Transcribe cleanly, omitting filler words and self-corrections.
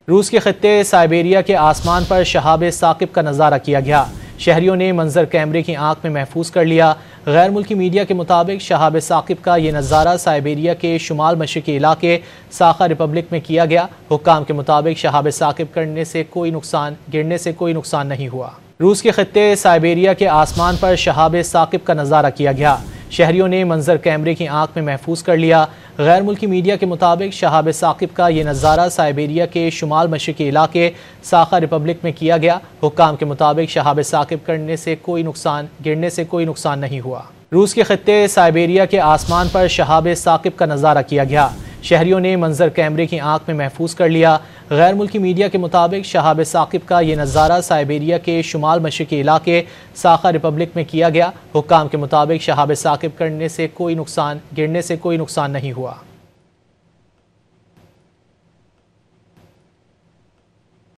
روس کے خطے سائبیریا کے آسمان پر شہاب ثاقب کا نظارہ کیا گیا۔ شہریوں نے منظر کیمرے کی آنکھ میں محفوظ کر لیا۔ غیر ملکی میڈیا کے مطابق شہاب ثاقب کا یہ نظارہ سائبیریا کے شمال مشرقی علاقے ساخا ریپبلک میں کیا گیا۔ حکام کے مطابق شہاب ثاقب گرنے سے کوئی نقصان نہیں ہوا۔ روس کے خطے سائبیریا کے آسمان پر شہاب ثاقب کا نظارہ کیا گیا۔ شہریوں نے منظر کیمرے کی آنکھ میں محفوظ کر لیا۔ غیر ملکی میڈیا کے مطابق شہاب ثاقب کا یہ نظارہ سائبیریا کے شمال مشرقی علاقے ساخا ریپبلک میں کیا گیا۔ حکام کے مطابق شہاب ثاقب گرنے سے کوئی نقصان نہیں ہوا۔ روس کے خطے سائبیریا کے آسمان پر شہاب ثاقب کا نظارہ کیا گیا۔ شہریوں نے منظر کیمرے کی آنکھ میں محفوظ کر لیا۔ غیر ملکی میڈیا کے مطابق شہاب ثاقب کا یہ نظارہ سائبیریا کے شمال مشرقی علاقے ساخا ریپبلک میں کیا گیا۔ حکام کے مطابق شہاب ثاقب گرنے سے کوئی نقصان نہیں ہوا۔